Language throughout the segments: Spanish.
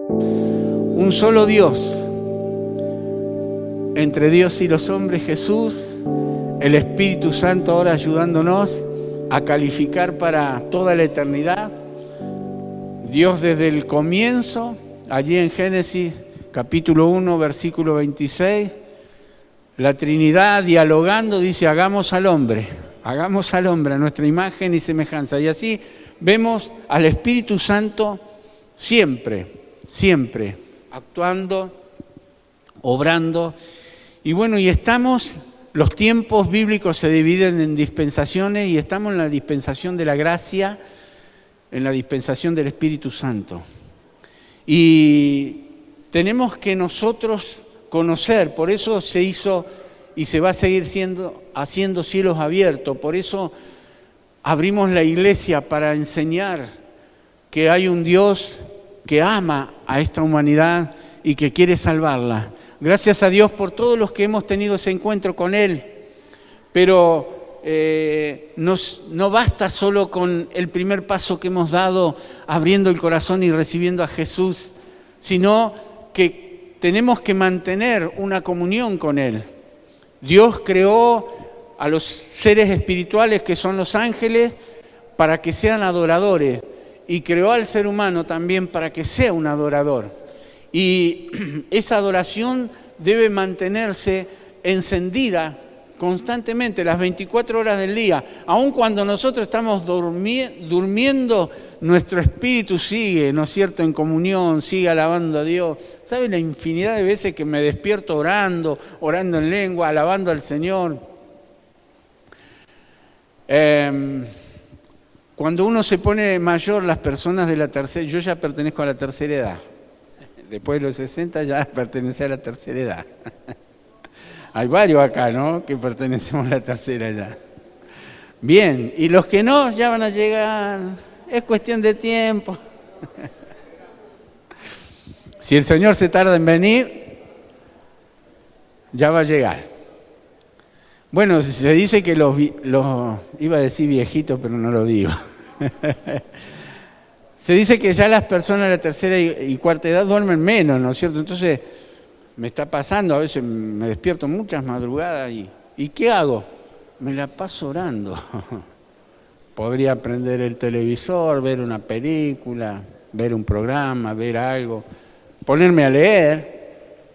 Un solo Dios, entre Dios y los hombres, Jesús, el Espíritu Santo ahora ayudándonos a calificar para toda la eternidad. Dios desde el comienzo, allí en Génesis capítulo 1, versículo 26, la Trinidad dialogando dice: hagamos al hombre a nuestra imagen y semejanza. Y así vemos al Espíritu Santo siempre actuando, obrando. Y bueno, los tiempos bíblicos se dividen en dispensaciones y estamos en la dispensación de la gracia, en la dispensación del Espíritu Santo. Y tenemos que nosotros conocer, por eso se hizo y se va a seguir haciendo cielos abiertos, por eso abrimos la iglesia para enseñar que hay un Dios que ama a esta humanidad y que quiere salvarla. Gracias a Dios por todos los que hemos tenido ese encuentro con Él, pero no basta solo con el primer paso que hemos dado abriendo el corazón y recibiendo a Jesús, sino que tenemos que mantener una comunión con Él. Dios creó a los seres espirituales que son los ángeles para que sean adoradores y creó al ser humano también para que sea un adorador. Y esa adoración debe mantenerse encendida constantemente, las 24 horas del día. Aun cuando nosotros estamos durmiendo, nuestro espíritu sigue, ¿no es cierto?, en comunión, sigue alabando a Dios. ¿Saben la infinidad de veces que me despierto orando en lengua, alabando al Señor? Cuando uno se pone mayor, las personas de la tercera, yo ya pertenezco a la tercera edad. Después de los 60 ya pertenece a la tercera edad. Hay varios acá, ¿no?, que pertenecemos a la tercera edad. Bien, y los que no, ya van a llegar. Es cuestión de tiempo. Si el Señor se tarda en venir, ya va a llegar. Bueno, se dice que iba a decir viejitos, pero no lo digo. Se dice que ya las personas de la tercera y cuarta edad duermen menos, ¿no es cierto? Entonces, me está pasando, a veces me despierto muchas madrugadas ¿y qué hago? Me la paso orando. Podría prender el televisor, ver una película, ver un programa, ver algo, ponerme a leer.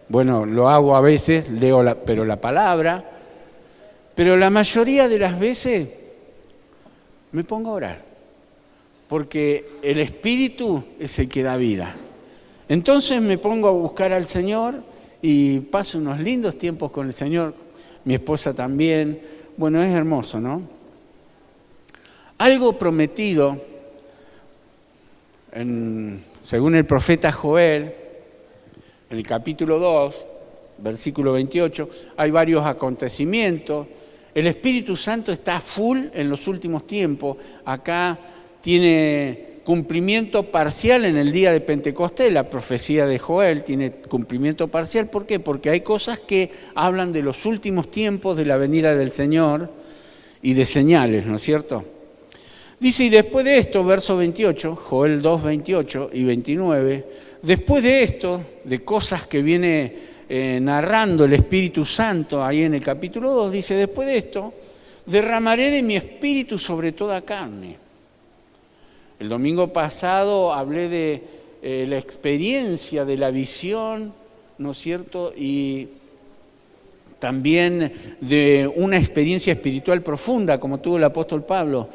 Bueno, lo hago a veces, leo la palabra, pero la mayoría de las veces me pongo a orar, porque el Espíritu es el que da vida. Entonces me pongo a buscar al Señor y paso unos lindos tiempos con el Señor, mi esposa también. Bueno, es hermoso, ¿no? Algo prometido, según el profeta Joel, en el capítulo 2, versículo 28, hay varios acontecimientos. El Espíritu Santo está full en los últimos tiempos. Acá tiene cumplimiento parcial en el día de Pentecostés. La profecía de Joel tiene cumplimiento parcial. ¿Por qué? Porque hay cosas que hablan de los últimos tiempos de la venida del Señor y de señales, ¿no es cierto? Dice, y después de esto, verso 28, Joel 2, 28 y 29, después de esto, de cosas que viene narrando el Espíritu Santo ahí en el capítulo 2, dice, después de esto, derramaré de mi espíritu sobre toda carne. El domingo pasado hablé de la experiencia de la visión, ¿no es cierto?, y también de una experiencia espiritual profunda, como tuvo el apóstol Pablo,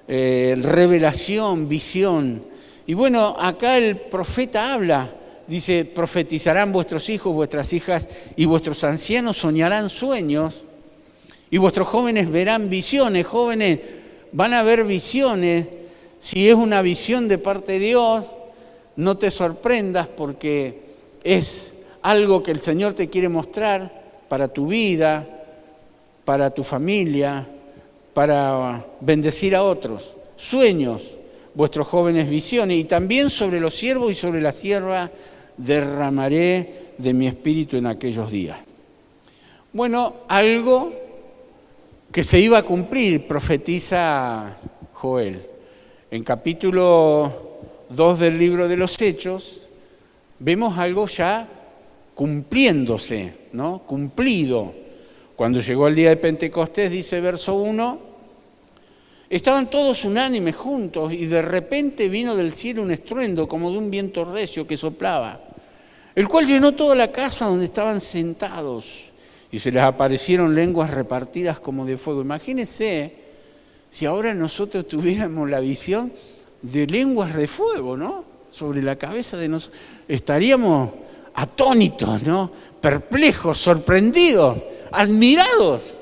revelación, visión. Y bueno, acá el profeta habla, dice, profetizarán vuestros hijos, vuestras hijas y vuestros ancianos soñarán sueños y vuestros jóvenes verán visiones. Jóvenes van a ver visiones. Si es una visión de parte de Dios, no te sorprendas porque es algo que el Señor te quiere mostrar para tu vida, para tu familia, para bendecir a otros. Sueños, vuestros jóvenes visiones, y también sobre los siervos y sobre la sierva derramaré de mi espíritu en aquellos días. Bueno, algo que se iba a cumplir, profetiza Joel. En capítulo 2 del libro de los Hechos, vemos algo ya cumpliéndose, ¿no? Cumplido. Cuando llegó el día de Pentecostés, dice verso 1, estaban todos unánimes juntos y de repente vino del cielo un estruendo como de un viento recio que soplaba, el cual llenó toda la casa donde estaban sentados y se les aparecieron lenguas repartidas como de fuego. Imagínense si ahora nosotros tuviéramos la visión de lenguas de fuego, ¿no? Sobre la cabeza de nosotros. Estaríamos atónitos, ¿no? Perplejos, sorprendidos, admirados.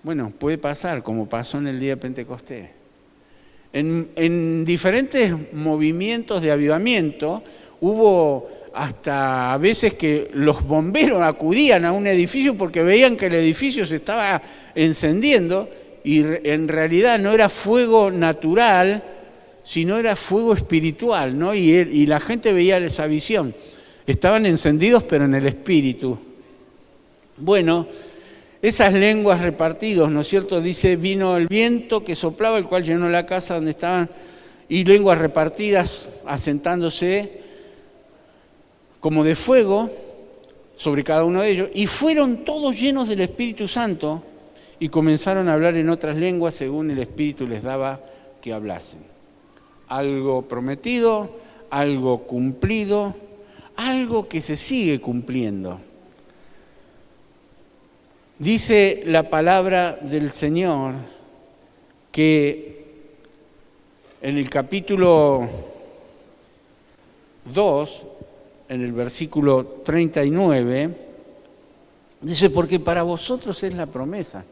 Bueno, puede pasar, como pasó en el día de Pentecostés. En diferentes movimientos de avivamiento hubo hasta a veces que los bomberos acudían a un edificio porque veían que el edificio se estaba encendiendo y en realidad no era fuego natural, sino era fuego espiritual, ¿no? Y la gente veía esa visión. Estaban encendidos, pero en el espíritu. Bueno, esas lenguas repartidos, ¿no es cierto? Dice, vino el viento que soplaba, el cual llenó la casa donde estaban, y lenguas repartidas, asentándose como de fuego sobre cada uno de ellos, y fueron todos llenos del Espíritu Santo, y comenzaron a hablar en otras lenguas según el Espíritu les daba que hablasen. Algo prometido, algo cumplido, algo que se sigue cumpliendo. Dice la palabra del Señor que en el capítulo 2, en el versículo 39, dice, porque para vosotros es la promesa.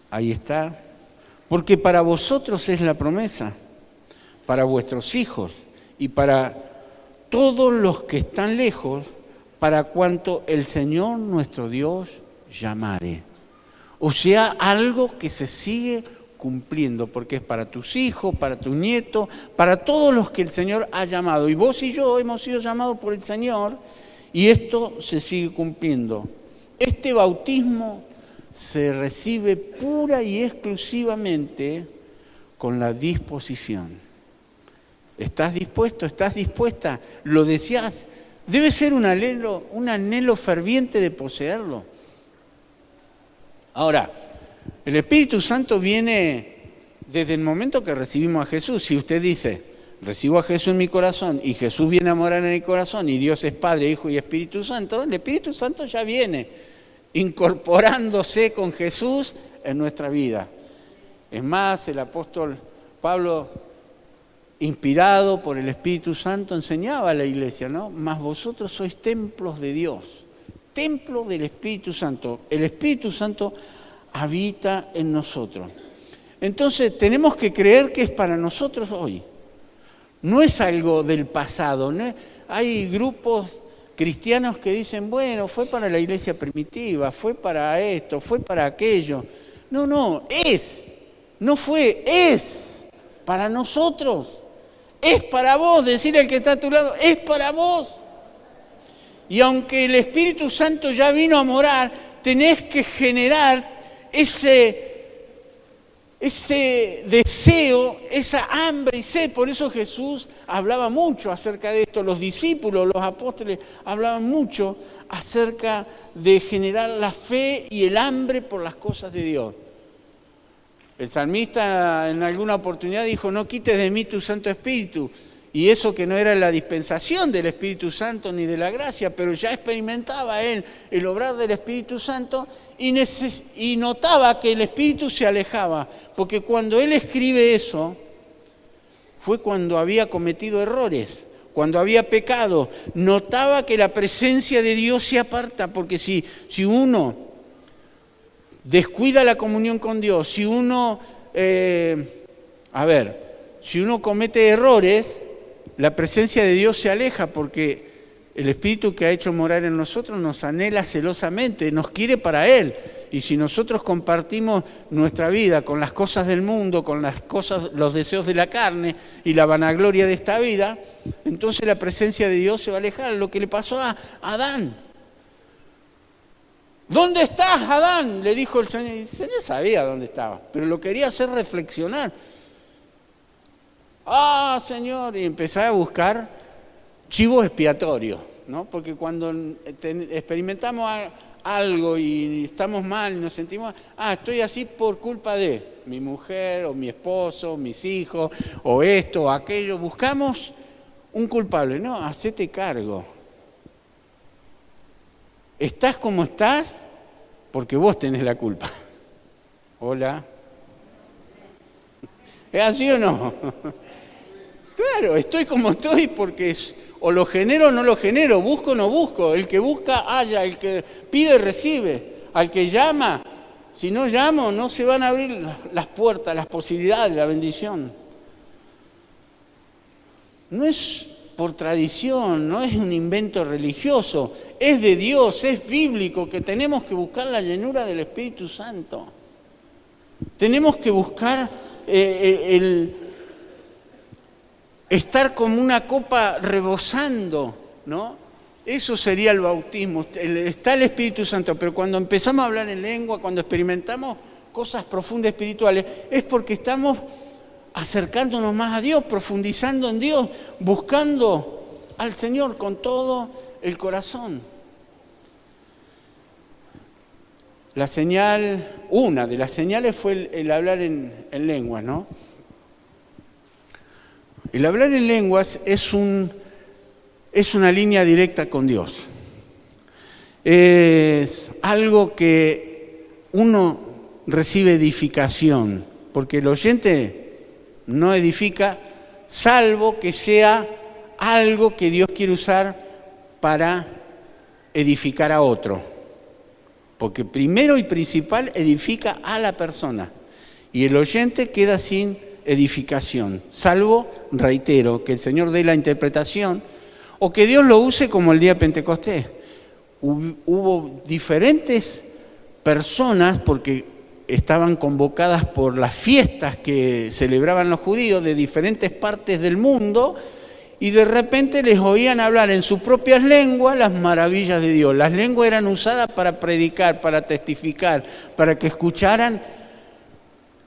Ahí está. Porque para vosotros es la promesa, para vuestros hijos y para todos los que están lejos, para cuanto el Señor nuestro Dios llamare. O sea, algo que se sigue cumpliendo, porque es para tus hijos, para tu nieto, para todos los que el Señor ha llamado. Y vos y yo hemos sido llamados por el Señor y esto se sigue cumpliendo. Este bautismo se recibe pura y exclusivamente con la disposición. ¿Estás dispuesto? ¿Estás dispuesta? ¿Lo deseas? Debe ser un anhelo ferviente de poseerlo. Ahora, el Espíritu Santo viene desde el momento que recibimos a Jesús. Si usted dice, recibo a Jesús en mi corazón y Jesús viene a morar en el corazón y Dios es Padre, Hijo y Espíritu Santo, el Espíritu Santo ya viene incorporándose con Jesús en nuestra vida. Es más, el apóstol Pablo, inspirado por el Espíritu Santo, enseñaba a la iglesia, ¿no? Mas vosotros sois templos de Dios, templo del Espíritu Santo. El Espíritu Santo habita en nosotros. Entonces tenemos que creer que es para nosotros hoy. No es algo del pasado. ¿No? Hay grupos cristianos que dicen, bueno, fue para la iglesia primitiva, fue para esto, fue para aquello. No, es. No fue, es para nosotros. Es para vos, decirle al que está a tu lado, es para vos. Y aunque el Espíritu Santo ya vino a morar, tenés que generar ese deseo, esa hambre y sed. Por eso Jesús hablaba mucho acerca de esto. Los discípulos, los apóstoles hablaban mucho acerca de generar la fe y el hambre por las cosas de Dios. El salmista en alguna oportunidad dijo, no quites de mí tu Santo Espíritu. Y eso que no era la dispensación del Espíritu Santo ni de la gracia, pero ya experimentaba él el obrar del Espíritu Santo y notaba que el Espíritu se alejaba. Porque cuando él escribe eso, fue cuando había cometido errores, cuando había pecado. Notaba que la presencia de Dios se aparta, porque si uno descuida la comunión con Dios, si uno comete errores, la presencia de Dios se aleja, porque el Espíritu que ha hecho morar en nosotros nos anhela celosamente, nos quiere para Él. Y si nosotros compartimos nuestra vida con las cosas del mundo, con las cosas, los deseos de la carne y la vanagloria de esta vida, entonces la presencia de Dios se va a alejar. Lo que le pasó a Adán. ¿Dónde estás, Adán?, le dijo el Señor. Y el Señor sabía dónde estaba, pero lo quería hacer reflexionar. Ah, Señor, y empecé a buscar chivo expiatorio, ¿no? Porque cuando experimentamos algo y estamos mal y nos sentimos, estoy así por culpa de mi mujer o mi esposo, mis hijos, o esto o aquello, buscamos un culpable. No, hacete cargo. Estás como estás porque vos tenés la culpa. Hola. ¿Es así o no? Claro, estoy como estoy porque o lo genero o no lo genero, busco o no busco. El que busca, halla, el que pide, recibe. Al que llama, si no llamo, no se van a abrir las puertas, las posibilidades, la bendición. No es por tradición, no es un invento religioso, es de Dios, es bíblico, que tenemos que buscar la llenura del Espíritu Santo. Tenemos que buscar estar como una copa rebosando, ¿no? Eso sería el bautismo. Está el Espíritu Santo, pero cuando empezamos a hablar en lengua, cuando experimentamos cosas profundas espirituales, es porque estamos acercándonos más a Dios, profundizando en Dios, buscando al Señor con todo el corazón. La señal, una de las señales fue el hablar en lenguas, ¿no? El hablar en lenguas es una línea directa con Dios. Es algo que uno recibe edificación, porque el oyente no edifica, salvo que sea algo que Dios quiere usar para edificar a otro. Porque primero y principal edifica a la persona. Y el oyente queda sin edificación, salvo, reitero, que el Señor dé la interpretación o que Dios lo use como el día de Pentecostés. Hubo diferentes personas, porque estaban convocadas por las fiestas que celebraban los judíos de diferentes partes del mundo, y de repente les oían hablar en sus propias lenguas las maravillas de Dios. Las lenguas eran usadas para predicar, para testificar, para que escucharan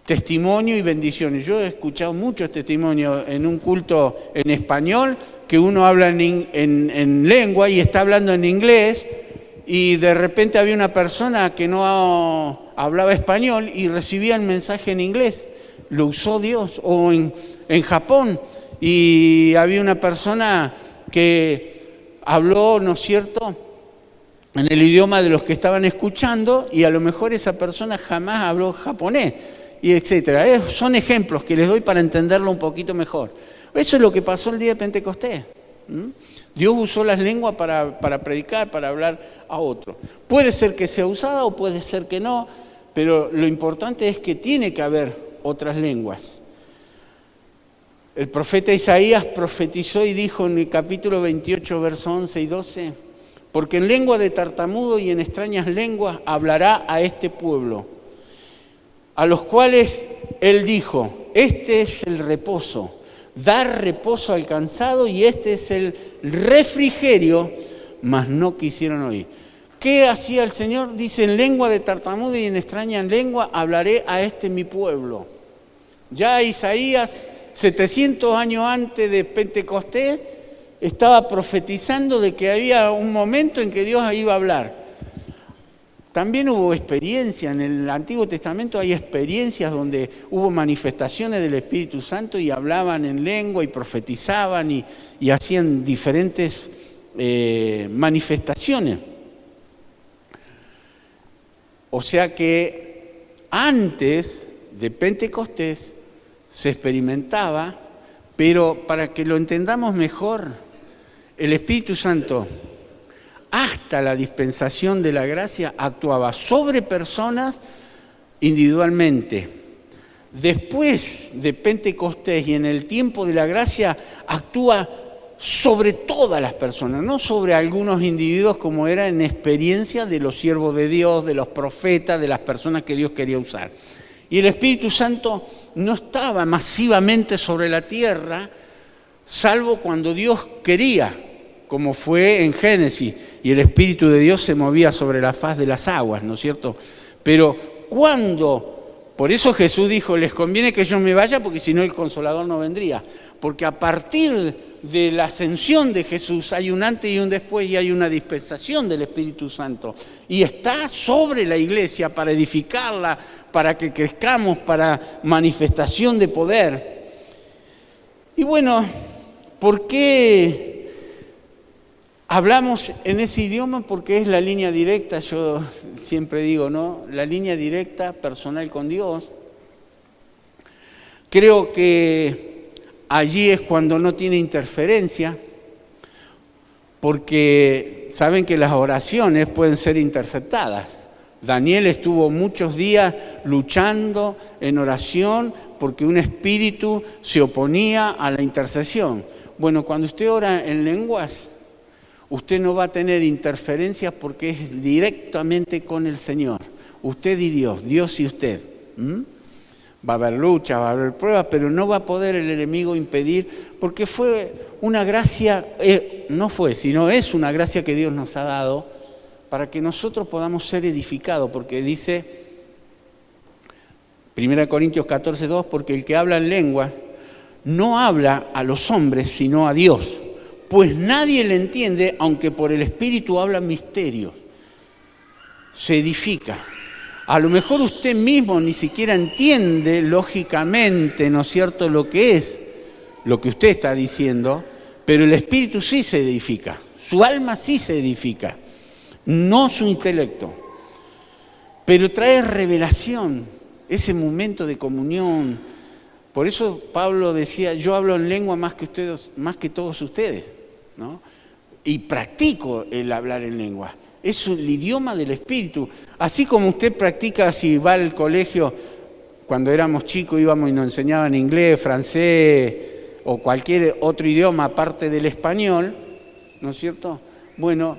testimonio y bendiciones. Yo he escuchado muchos testimonios en un culto en español, que uno habla en lengua y está hablando en inglés, y de repente había una persona que no hablaba español y recibía el mensaje en inglés. Lo usó Dios. O en Japón, y había una persona que habló, ¿no es cierto?, en el idioma de los que estaban escuchando, y a lo mejor esa persona jamás habló japonés, y etcétera. Son ejemplos que les doy para entenderlo un poquito mejor. Eso es lo que pasó el día de Pentecostés. Dios usó las lenguas para predicar, para hablar a otro. Puede ser que sea usada o puede ser que no, pero lo importante es que tiene que haber otras lenguas. El profeta Isaías profetizó y dijo en el capítulo 28, versos 11 y 12, porque en lengua de tartamudo y en extrañas lenguas hablará a este pueblo, a los cuales él dijo, este es el reposo, dar reposo al cansado, y este es el refrigerio, mas no quisieron oír. ¿Qué hacía el Señor? Dice, en lengua de tartamudo y en extraña lengua hablaré a este mi pueblo. Ya Isaías, 700 años antes de Pentecostés, estaba profetizando de que había un momento en que Dios iba a hablar. También hubo experiencia, en el Antiguo Testamento hay experiencias donde hubo manifestaciones del Espíritu Santo y hablaban en lengua y profetizaban y hacían diferentes manifestaciones. O sea que antes de Pentecostés se experimentaba, pero para que lo entendamos mejor, el Espíritu Santo, hasta la dispensación de la gracia, actuaba sobre personas individualmente. Después de Pentecostés y en el tiempo de la gracia, actúa sobre todas las personas, no sobre algunos individuos como era en experiencia de los siervos de Dios, de los profetas, de las personas que Dios quería usar. Y el Espíritu Santo no estaba masivamente sobre la tierra, salvo cuando Dios quería, como fue en Génesis, y el Espíritu de Dios se movía sobre la faz de las aguas, ¿no es cierto? Pero por eso Jesús dijo, les conviene que yo me vaya porque si no el Consolador no vendría. Porque a partir de la ascensión de Jesús hay un antes y un después y hay una dispensación del Espíritu Santo. Y está sobre la iglesia para edificarla, para que crezcamos, para manifestación de poder. Y bueno, ¿por qué hablamos en ese idioma? Porque es la línea directa, yo siempre digo, ¿no? La línea directa personal con Dios. Creo que allí es cuando no tiene interferencia, porque saben que las oraciones pueden ser interceptadas. Daniel estuvo muchos días luchando en oración porque un espíritu se oponía a la intercesión. Bueno, cuando usted ora en lenguas, usted no va a tener interferencias porque es directamente con el Señor. Usted y Dios, Dios y usted. Va a haber lucha, va a haber pruebas, pero no va a poder el enemigo impedir, porque fue una gracia, no fue, sino es una gracia que Dios nos ha dado para que nosotros podamos ser edificados, porque dice 1 Corintios 14:2, porque el que habla en lenguas no habla a los hombres, sino a Dios. Pues nadie le entiende, aunque por el Espíritu habla misterios. Se edifica. A lo mejor usted mismo ni siquiera entiende lógicamente, ¿no es cierto?, lo que es, lo que usted está diciendo, pero el Espíritu sí se edifica. Su alma sí se edifica, no su intelecto. Pero trae revelación, ese momento de comunión. Por eso Pablo decía, yo hablo en lengua más que todos ustedes, ¿no? Y practico el hablar en lengua. Es el idioma del Espíritu. Así como usted practica, si va al colegio, cuando éramos chicos íbamos y nos enseñaban inglés, francés o cualquier otro idioma aparte del español, ¿no es cierto? Bueno,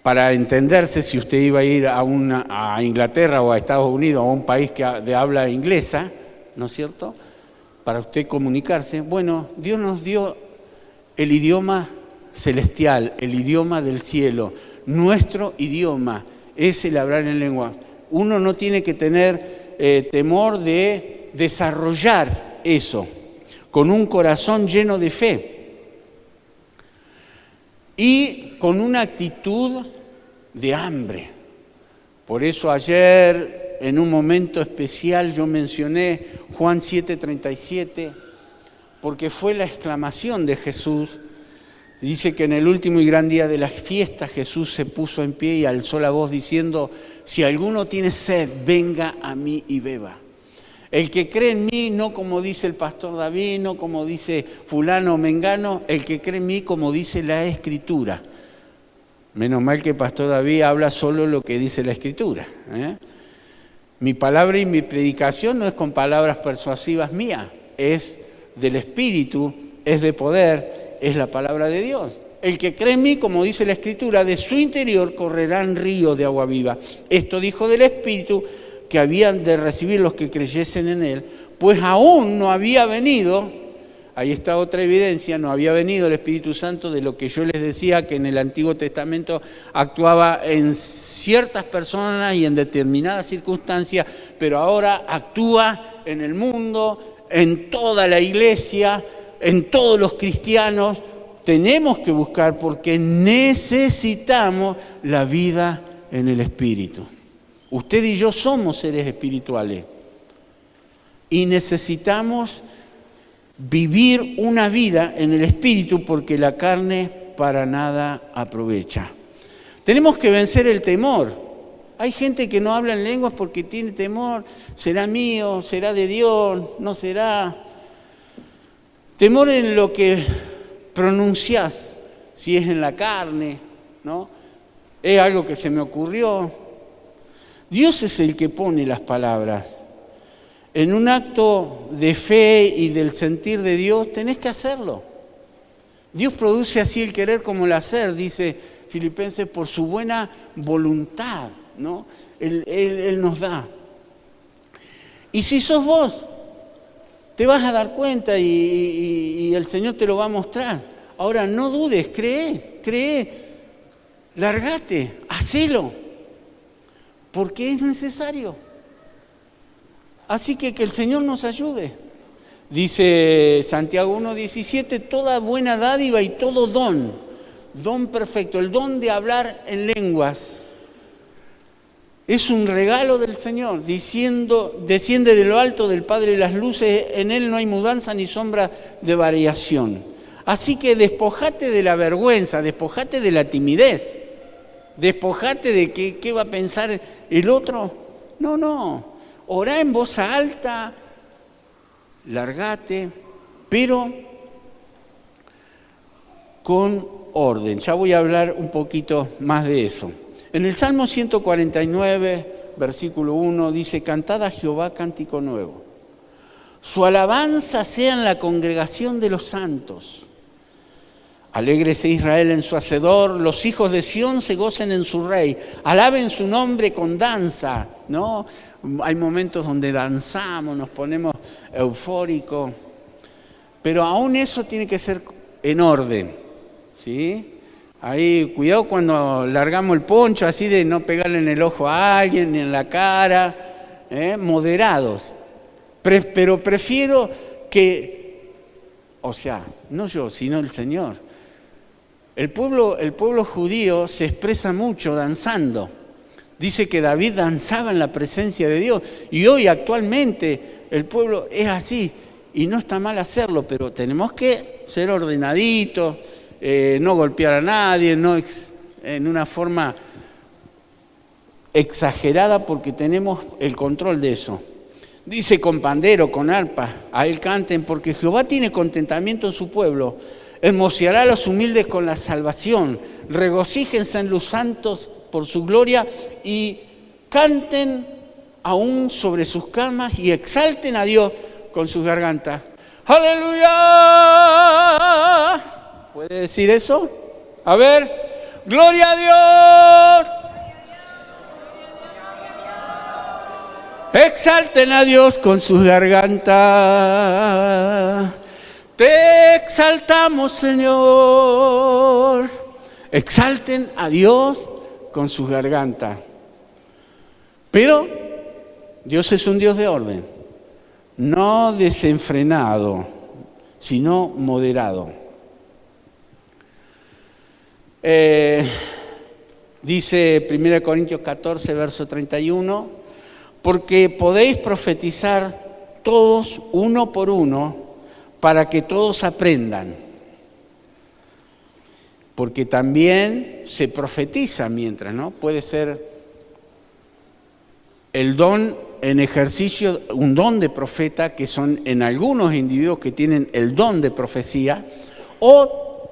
para entenderse, si usted iba a ir a Inglaterra o a Estados Unidos o a un país de habla inglesa, ¿no es cierto?, para usted comunicarse, bueno, Dios nos dio el idioma celestial, el idioma del cielo. Nuestro idioma es el hablar en lengua. Uno no tiene que tener temor de desarrollar eso con un corazón lleno de fe y con una actitud de hambre. Por eso ayer, en un momento especial, yo mencioné Juan 7:37, porque fue la exclamación de Jesús. Dice que en el último y gran día de las fiestas Jesús se puso en pie y alzó la voz diciendo, si alguno tiene sed, venga a mí y beba. El que cree en mí, no como dice el pastor David, no como dice fulano o mengano, el que cree en mí como dice la Escritura. Menos mal que el pastor David habla solo lo que dice la Escritura, ¿eh? Mi palabra y mi predicación no es con palabras persuasivas mías, es del Espíritu, es de poder, es la palabra de Dios. El que cree en mí, como dice la Escritura, de su interior correrán ríos de agua viva. Esto dijo del Espíritu que habían de recibir los que creyesen en Él, pues aún no había venido, ahí está otra evidencia, no había venido el Espíritu Santo de lo que yo les decía que en el Antiguo Testamento actuaba en ciertas personas y en determinadas circunstancias, pero ahora actúa en el mundo, en toda la iglesia, en todos los cristianos. Tenemos que buscar porque necesitamos la vida en el Espíritu. Usted y yo somos seres espirituales y necesitamos vivir una vida en el Espíritu porque la carne para nada aprovecha. Tenemos que vencer el temor. Hay gente que no habla en lenguas porque tiene temor. ¿Será mío? ¿Será de Dios? ¿No será? Temor en lo que pronunciás, si es en la carne, ¿no? Es algo que se me ocurrió. Dios es el que pone las palabras. En un acto de fe y del sentir de Dios, tenés que hacerlo. Dios produce así el querer como el hacer, dice Filipenses, por su buena voluntad, ¿no? Él nos da. Y si sos vos, te vas a dar cuenta y el Señor te lo va a mostrar. Ahora, no dudes, cree, largate, hacelo, porque es necesario. Así que el Señor nos ayude. Dice Santiago 1:17, toda buena dádiva y todo don perfecto, el don de hablar en lenguas, es un regalo del Señor, diciendo, desciende de lo alto del Padre de las luces, en Él no hay mudanza ni sombra de variación. Así que despojate de la vergüenza, despojate de la timidez, despojate de qué va a pensar el otro. No, orá en voz alta, largate, pero con orden. Ya voy a hablar un poquito más de eso. En el Salmo 149, versículo 1, dice, cantad a Jehová cántico nuevo. Su alabanza sea en la congregación de los santos. Alégrese Israel en su hacedor, los hijos de Sión se gocen en su rey. Alaben su nombre con danza, ¿no? Hay momentos donde danzamos, nos ponemos eufóricos, pero aún eso tiene que ser en orden, ¿sí? Ahí, cuidado cuando largamos el poncho, así de no pegarle en el ojo a alguien, ni en la cara, moderados. Pero prefiero que, o sea, no yo, sino el Señor. El pueblo judío se expresa mucho danzando. Dice que David danzaba en la presencia de Dios. Y hoy actualmente el pueblo es así. Y no está mal hacerlo, pero tenemos que ser ordenaditos, no golpear a nadie, no en una forma exagerada porque tenemos el control de eso. Dice con pandero, con arpa, a él canten porque Jehová tiene contentamiento en su pueblo. Hermoseará a los humildes con la salvación. Regocíjense en los santos por su gloria y canten aún sobre sus camas y exalten a Dios con sus gargantas. ¡Aleluya! ¿Puede decir eso? A ver, ¡gloria a Dios! Exalten a Dios con sus gargantas. Te exaltamos, Señor. Exalten a Dios con sus gargantas. Pero Dios es un Dios de orden, no desenfrenado, sino moderado. Dice 1 Corintios 14, verso 31, porque podéis profetizar todos uno por uno, para que todos aprendan. Porque también se profetiza mientras, ¿no? Puede ser el don en ejercicio, un don de profeta, que son en algunos individuos que tienen el don de profecía, o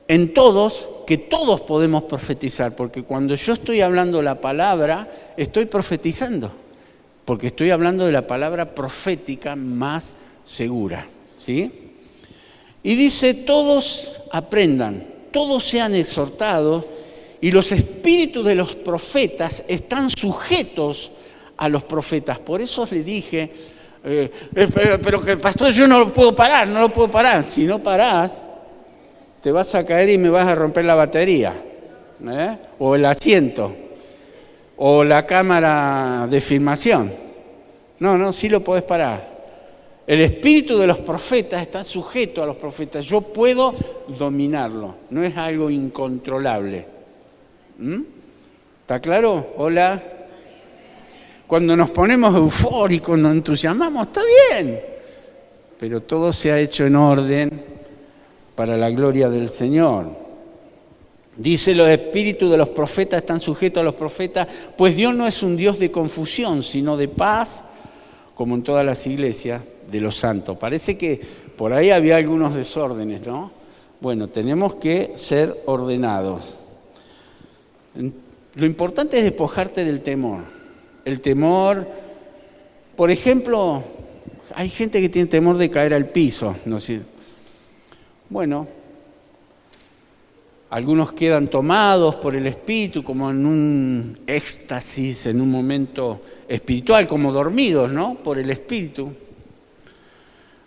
en todos, que todos podemos profetizar, porque cuando yo estoy hablando la palabra, estoy profetizando, porque estoy hablando de la palabra profética más segura. ¿Sí? Y dice, todos aprendan, todos sean exhortados, y los espíritus de los profetas están sujetos a los profetas. Por eso les dije, pero que pastor, yo no lo puedo parar. Si no parás, te vas a caer y me vas a romper la batería, o el asiento, o la cámara de filmación. No, sí lo podés parar. El espíritu de los profetas está sujeto a los profetas. Yo puedo dominarlo. No es algo incontrolable. ¿Está claro? Hola. Cuando nos ponemos eufóricos, nos entusiasmamos, está bien. Pero todo se ha hecho en orden para la gloria del Señor. Dice, los espíritus de los profetas están sujetos a los profetas, pues Dios no es un Dios de confusión, sino de paz, como en todas las iglesias de los santos. Parece que por ahí había algunos desórdenes, ¿no? Bueno, tenemos que ser ordenados. Lo importante es despojarte del temor. El temor, por ejemplo, hay gente que tiene temor de caer al piso, ¿no? Bueno, algunos quedan tomados por el espíritu, como en un éxtasis, en un momento espiritual, como dormidos, ¿no? Por el espíritu.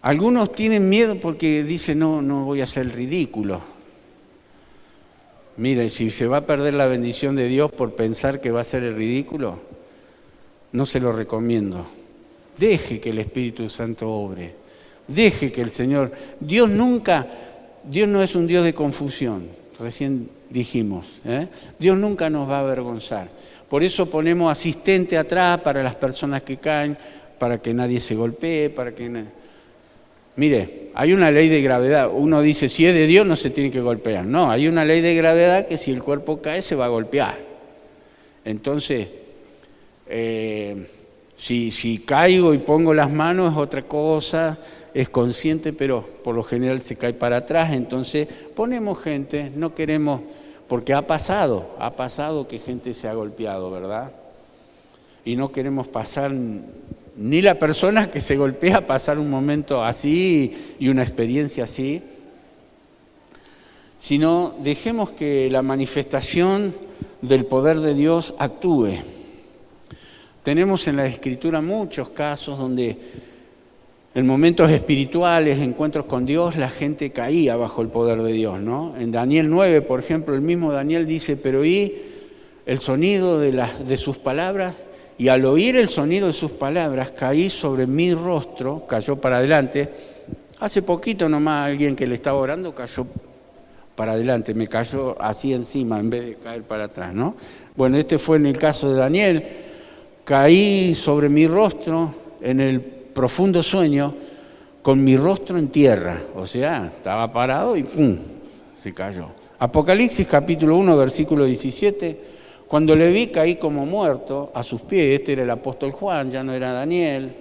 Algunos tienen miedo porque dicen, no voy a hacer ridículo. Mire, si se va a perder la bendición de Dios por pensar que va a ser el ridículo, no se lo recomiendo. Deje que el Espíritu Santo obre. Deje que el Señor... Dios no es un Dios de confusión, recién dijimos. Dios nunca nos va a avergonzar. Por eso ponemos asistente atrás para las personas que caen, para que nadie se golpee, Mire, hay una ley de gravedad. Uno dice, si es de Dios no se tiene que golpear. No, hay una ley de gravedad que si el cuerpo cae se va a golpear. Entonces, si caigo y pongo las manos es otra cosa, es consciente, pero por lo general se cae para atrás. Entonces ponemos gente, no queremos, porque ha pasado que gente se ha golpeado, ¿verdad? Y no queremos pasar... Ni la persona que se golpea pasar un momento así y una experiencia así, sino dejemos que la manifestación del poder de Dios actúe. Tenemos en la Escritura muchos casos donde en momentos espirituales, encuentros con Dios, la gente caía bajo el poder de Dios, ¿no? En Daniel 9, por ejemplo, el mismo Daniel dice, pero oí el sonido de sus palabras, y al oír el sonido de sus palabras, caí sobre mi rostro, cayó para adelante. Hace poquito nomás alguien que le estaba orando cayó para adelante, me cayó así encima en vez de caer para atrás, ¿no? Bueno, este fue en el caso de Daniel. Caí sobre mi rostro en el profundo sueño, con mi rostro en tierra. O sea, estaba parado y ¡pum!, se cayó. Apocalipsis capítulo 1, versículo 17... Cuando le vi, caí como muerto a sus pies. Este era el apóstol Juan, ya no era Daniel.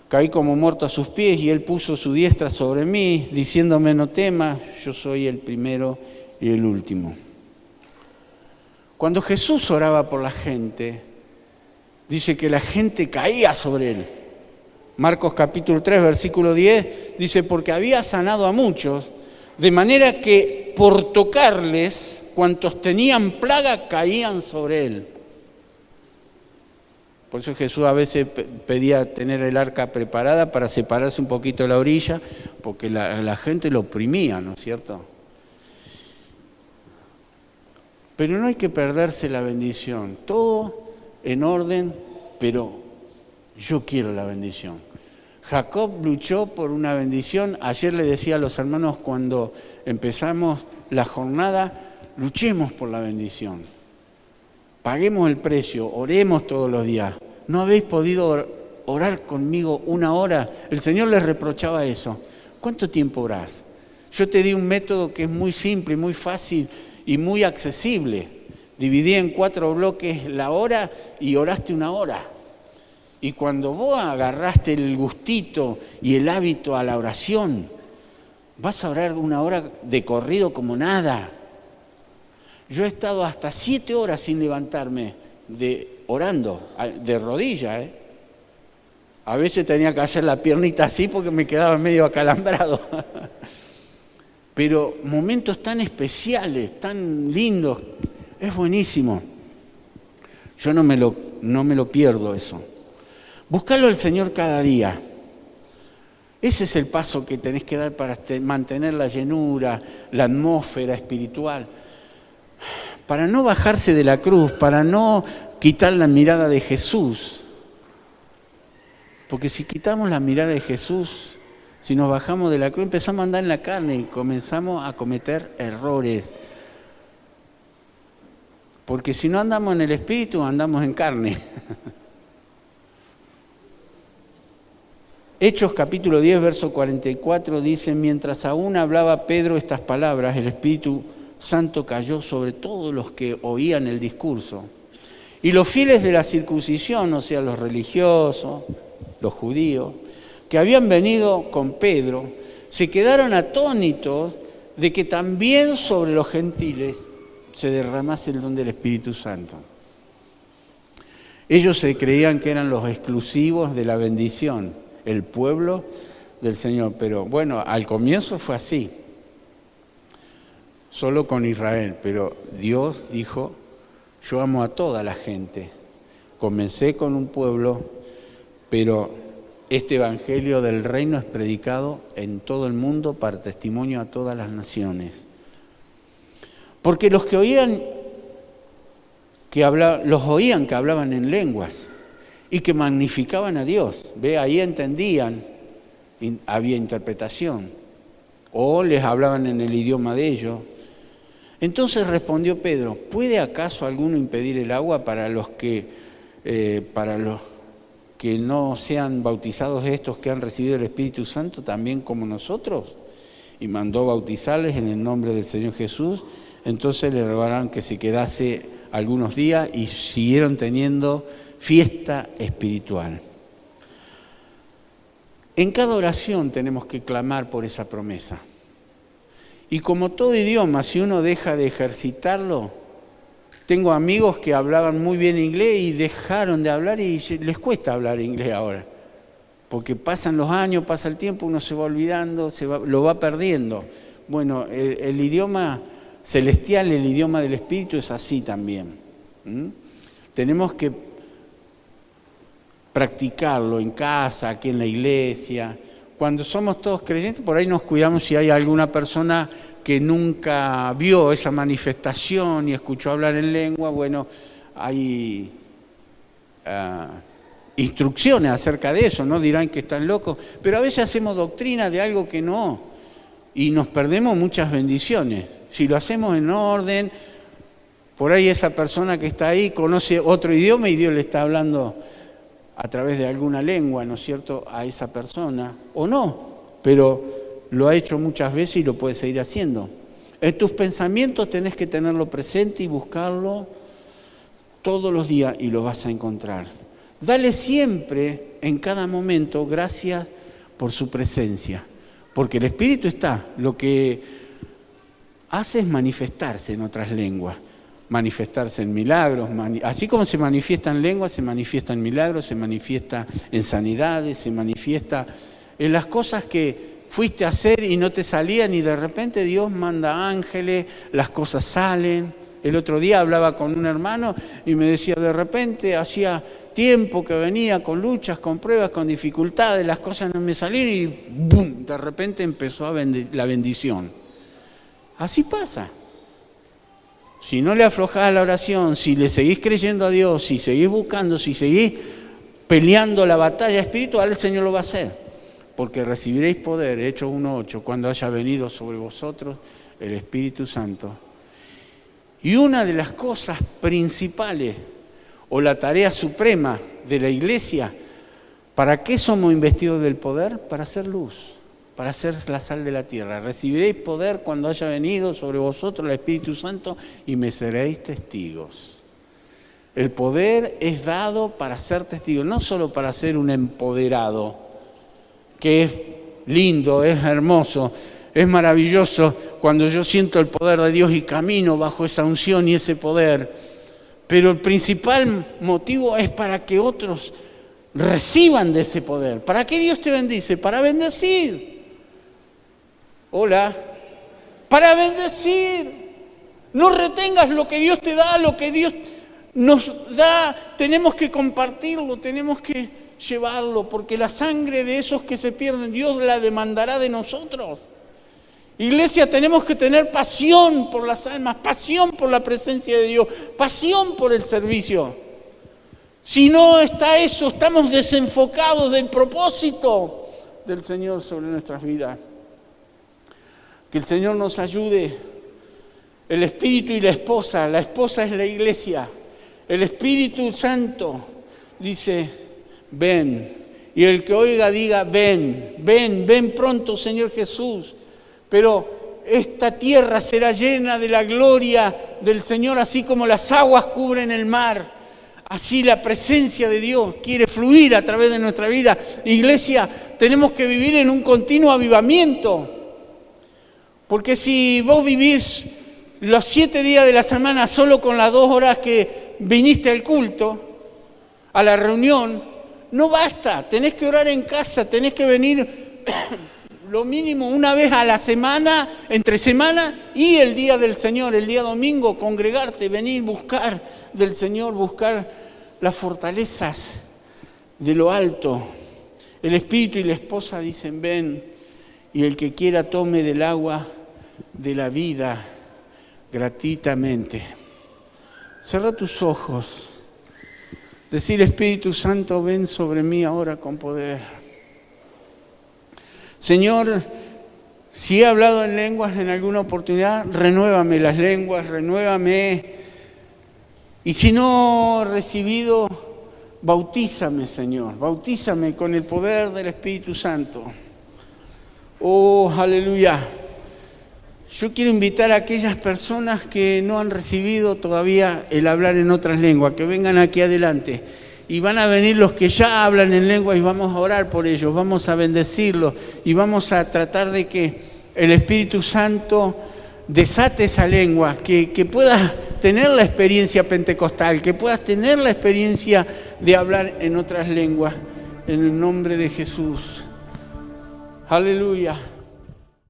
Caí como muerto a sus pies y él puso su diestra sobre mí, diciéndome, no temas, yo soy el primero y el último. Cuando Jesús oraba por la gente, dice que la gente caía sobre él. Marcos capítulo 3, versículo 10, dice, porque había sanado a muchos, de manera que por tocarles... cuantos tenían plaga caían sobre él. Por eso Jesús a veces pedía tener el arca preparada para separarse un poquito de la orilla, porque la gente lo oprimía, ¿no es cierto? Pero no hay que perderse la bendición. Todo en orden, pero yo quiero la bendición. Jacob luchó por una bendición. Ayer le decía a los hermanos cuando empezamos la jornada, luchemos por la bendición, paguemos el precio, oremos todos los días. ¿No habéis podido orar conmigo 1 hora? El Señor les reprochaba eso. ¿Cuánto tiempo orás? Yo te di un método que es muy simple, muy fácil y muy accesible. Dividí en 4 bloques la hora y oraste 1 hora. Y cuando vos agarraste el gustito y el hábito a la oración, vas a orar 1 hora de corrido como nada. Yo he estado hasta 7 horas sin levantarme orando, de rodillas. A veces tenía que hacer la piernita así porque me quedaba medio acalambrado. Pero momentos tan especiales, tan lindos, es buenísimo. Yo no me lo pierdo eso. Buscarlo al Señor cada día. Ese es el paso que tenés que dar para mantener la llenura, la atmósfera espiritual. Para no bajarse de la cruz, para no quitar la mirada de Jesús. Porque si quitamos la mirada de Jesús, si nos bajamos de la cruz, empezamos a andar en la carne y comenzamos a cometer errores. Porque si no andamos en el Espíritu, andamos en carne. Hechos capítulo 10, verso 44 dice, mientras aún hablaba Pedro estas palabras, el Espíritu Santo cayó sobre todos los que oían el discurso. Y los fieles de la circuncisión, o sea, los religiosos, los judíos, que habían venido con Pedro, se quedaron atónitos de que también sobre los gentiles se derramase el don del Espíritu Santo. Ellos se creían que eran los exclusivos de la bendición, el pueblo del Señor. Pero bueno, al comienzo fue así. Solo con Israel, pero Dios dijo, yo amo a toda la gente. Comencé con un pueblo, pero este evangelio del reino es predicado en todo el mundo para testimonio a todas las naciones. Porque los que oían los oían que hablaban en lenguas y que magnificaban a Dios. Ve, ahí entendían, había interpretación, o les hablaban en el idioma de ellos. Entonces respondió Pedro: ¿puede acaso alguno impedir el agua para los que no sean bautizados estos que han recibido el Espíritu Santo también como nosotros? Y mandó bautizarles en el nombre del Señor Jesús. Entonces le rogaron que se quedase algunos días y siguieron teniendo fiesta espiritual. En cada oración tenemos que clamar por esa promesa. Y como todo idioma, si uno deja de ejercitarlo, tengo amigos que hablaban muy bien inglés y dejaron de hablar y les cuesta hablar inglés ahora. Porque pasan los años, pasa el tiempo, uno se va olvidando, lo va perdiendo. Bueno, el idioma celestial, el idioma del Espíritu es así también. Tenemos que practicarlo en casa, aquí en la iglesia. Cuando somos todos creyentes, por ahí nos cuidamos si hay alguna persona que nunca vio esa manifestación y escuchó hablar en lengua. Bueno, hay instrucciones acerca de eso, no dirán que están locos, pero a veces hacemos doctrina de algo que no, y nos perdemos muchas bendiciones. Si lo hacemos en orden, por ahí esa persona que está ahí conoce otro idioma y Dios le está hablando a través de alguna lengua, ¿no es cierto?, a esa persona, o no, pero lo ha hecho muchas veces y lo puede seguir haciendo. En tus pensamientos tenés que tenerlo presente y buscarlo todos los días y lo vas a encontrar. Dale siempre, en cada momento, gracias por su presencia, porque el Espíritu está. Lo que hace es manifestarse en otras lenguas, manifestarse en milagros, así como se manifiesta en lenguas, se manifiesta en milagros, se manifiesta en sanidades, se manifiesta en las cosas que fuiste a hacer y no te salían y de repente Dios manda ángeles, las cosas salen. El otro día hablaba con un hermano y me decía, de repente hacía tiempo que venía con luchas, con pruebas, con dificultades, las cosas no me salían y ¡bum!, de repente empezó la bendición. Así pasa. Si no le aflojás a la oración, si le seguís creyendo a Dios, si seguís buscando, si seguís peleando la batalla espiritual, el Señor lo va a hacer. Porque recibiréis poder, Hechos 1:8, cuando haya venido sobre vosotros el Espíritu Santo. Y una de las cosas principales, o la tarea suprema de la iglesia, ¿para qué somos investidos del poder? Para hacer luz, para hacer la sal de la tierra. Recibiréis poder cuando haya venido sobre vosotros el Espíritu Santo y me seréis testigos. El poder es dado para ser testigo, no solo para ser un empoderado, que es lindo, es hermoso, es maravilloso cuando yo siento el poder de Dios y camino bajo esa unción y ese poder. Pero el principal motivo es para que otros reciban de ese poder. ¿Para qué Dios te bendice? Para bendecir. Hola. Para bendecir. No retengas lo que Dios te da, lo que Dios nos da. Tenemos que compartirlo, tenemos que llevarlo, porque la sangre de esos que se pierden, Dios la demandará de nosotros. Iglesia, tenemos que tener pasión por las almas, pasión por la presencia de Dios, pasión por el servicio. Si no está eso, estamos desenfocados del propósito del Señor sobre nuestras vidas. Que el Señor nos ayude. El Espíritu y la esposa es la iglesia. El Espíritu Santo dice, ven. Y el que oiga diga, ven pronto, Señor Jesús. Pero esta tierra será llena de la gloria del Señor, así como las aguas cubren el mar. Así la presencia de Dios quiere fluir a través de nuestra vida. Iglesia, tenemos que vivir en un continuo avivamiento. Porque si vos vivís los 7 días de la semana solo con las 2 horas que viniste al culto, a la reunión, no basta. Tenés que orar en casa, tenés que venir lo mínimo una vez a la semana, entre semana y el día del Señor, el día domingo, congregarte, venir, buscar del Señor, buscar las fortalezas de lo alto. El Espíritu y la esposa dicen, ven, y el que quiera tome del agua de la vida gratuitamente. Cierra tus ojos. Decir, Espíritu Santo, ven sobre mí ahora con poder. Señor, si he hablado en lenguas en alguna oportunidad, renuévame las lenguas, renuévame. Y si no he recibido, bautízame, Señor, bautízame con el poder del Espíritu Santo. Oh, aleluya. Yo quiero invitar a aquellas personas que no han recibido todavía el hablar en otras lenguas, que vengan aquí adelante. Y van a venir los que ya hablan en lengua y vamos a orar por ellos, vamos a bendecirlos y vamos a tratar de que el Espíritu Santo desate esa lengua, que puedas tener la experiencia pentecostal, que puedas tener la experiencia de hablar en otras lenguas, en el nombre de Jesús. Aleluya.